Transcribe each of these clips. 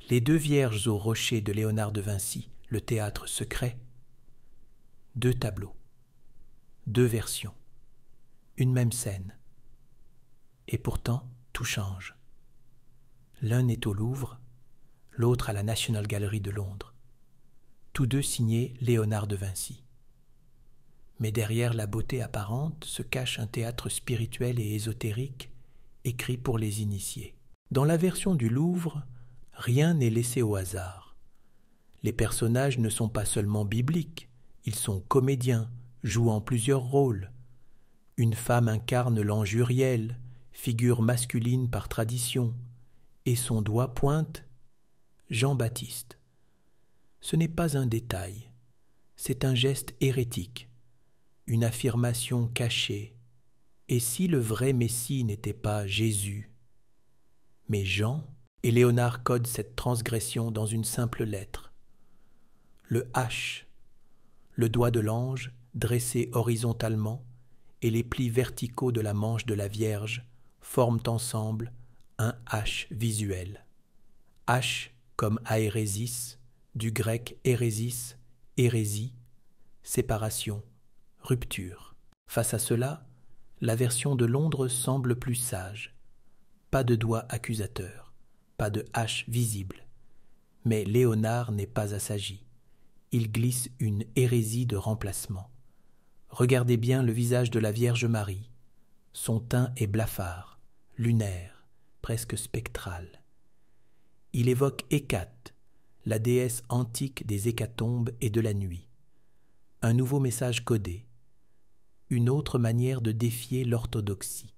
Les deux Vierges au rocher de Léonard de Vinci, le théâtre secret. 2 tableaux, 2 versions, une même scène. Et pourtant, tout change. L'un est au Louvre, l'autre à la National Gallery de Londres. Tous deux signés Léonard de Vinci. Mais derrière la beauté apparente se cache un théâtre spirituel et ésotérique, écrit pour les initiés. Dans la version du Louvre, rien n'est laissé au hasard. Les personnages ne sont pas seulement bibliques, ils sont comédiens, jouant plusieurs rôles. Une femme incarne l'ange Uriel, figure masculine par tradition, et son doigt pointe Jean-Baptiste. Ce n'est pas un détail, c'est un geste hérétique, une affirmation cachée. Et si le vrai Messie n'était pas Jésus, mais Jean, et Léonard code cette transgression dans une simple lettre. Le H, le doigt de l'ange dressé horizontalement, et les plis verticaux de la manche de la Vierge forment ensemble un H visuel. H comme aérésis, du grec hérésis, hérésie, séparation, rupture. Face à cela, la version de Londres semble plus sage. Pas de doigt accusateur, pas de H visible. Mais Léonard n'est pas assagi. Il glisse une hérésie de remplacement. Regardez bien le visage de la Vierge Marie. Son teint est blafard, lunaire, presque spectral. Il évoque Hécate, la déesse antique des hécatombes et de la nuit. Un nouveau message codé, une autre manière de défier l'orthodoxie.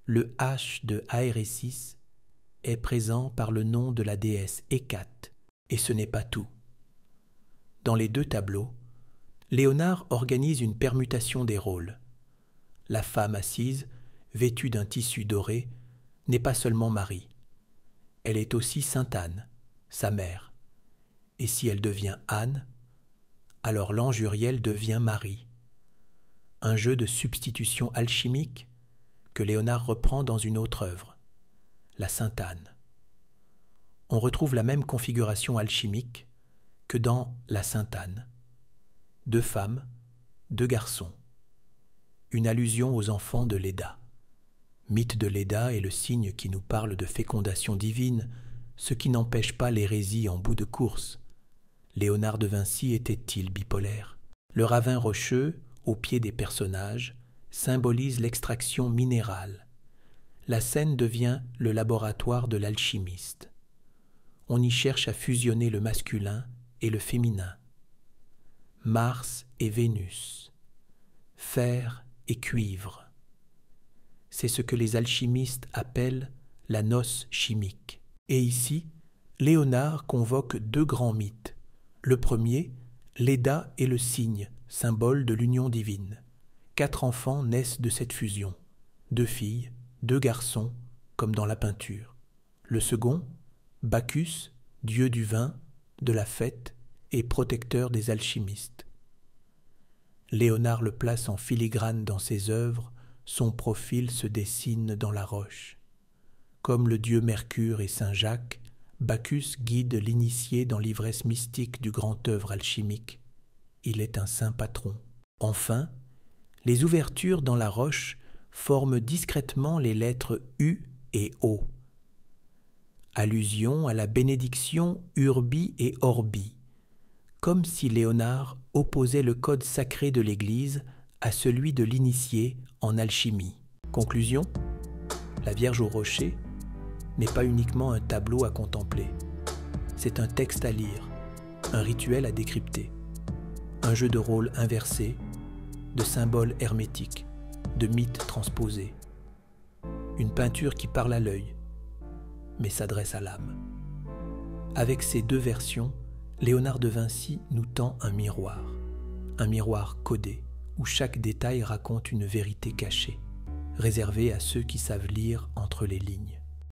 Le H de aérésis est présent par le nom de la déesse Hécate, et ce n'est pas tout. Dans les 2 tableaux, Léonard organise une permutation des rôles. La femme assise, vêtue d'un tissu doré, n'est pas seulement Marie. Elle est aussi Sainte Anne, sa mère. Et si elle devient Anne, alors l'ange Uriel devient Marie. Un jeu de substitution alchimique que Léonard reprend dans une autre œuvre, la Sainte Anne. On retrouve la même configuration alchimique que dans la Sainte Anne. 2 femmes, 2 garçons. Une allusion aux enfants de Léda. Mythe de Léda est le signe qui nous parle de fécondation divine, ce qui n'empêche pas l'hérésie en bout de course. Léonard de Vinci était-il bipolaire? Le ravin rocheux, au pied des personnages, symbolise l'extraction minérale. La scène devient le laboratoire de l'alchimiste. On y cherche à fusionner le masculin et le féminin. Mars et Vénus, fer et cuivre. C'est ce que les alchimistes appellent la noce chimique. Et ici, Léonard convoque 2 grands mythes. Le premier, Léda et le cygne, symbole de l'union divine. 4 enfants naissent de cette fusion. 2 filles, 2 garçons, comme dans la peinture. Le second, Bacchus, dieu du vin, de la fête et protecteur des alchimistes. Léonard le place en filigrane dans ses œuvres, son profil se dessine dans la roche. Comme le dieu Mercure et Saint Jacques, Bacchus guide l'initié dans l'ivresse mystique du grand œuvre alchimique. Il est un saint patron. Enfin, les ouvertures dans la roche forment discrètement les lettres U et O. Allusion à la bénédiction Urbi et Orbi, comme si Léonard opposait le code sacré de l'Église à celui de l'initié en alchimie. Conclusion, la Vierge au rocher n'est pas uniquement un tableau à contempler. C'est un texte à lire, un rituel à décrypter, un jeu de rôle inversé, de symboles hermétiques, de mythes transposés. Une peinture qui parle à l'œil, mais s'adresse à l'âme. Avec ces 2 versions, Léonard de Vinci nous tend un miroir codé, où chaque détail raconte une vérité cachée, réservée à ceux qui savent lire entre les lignes.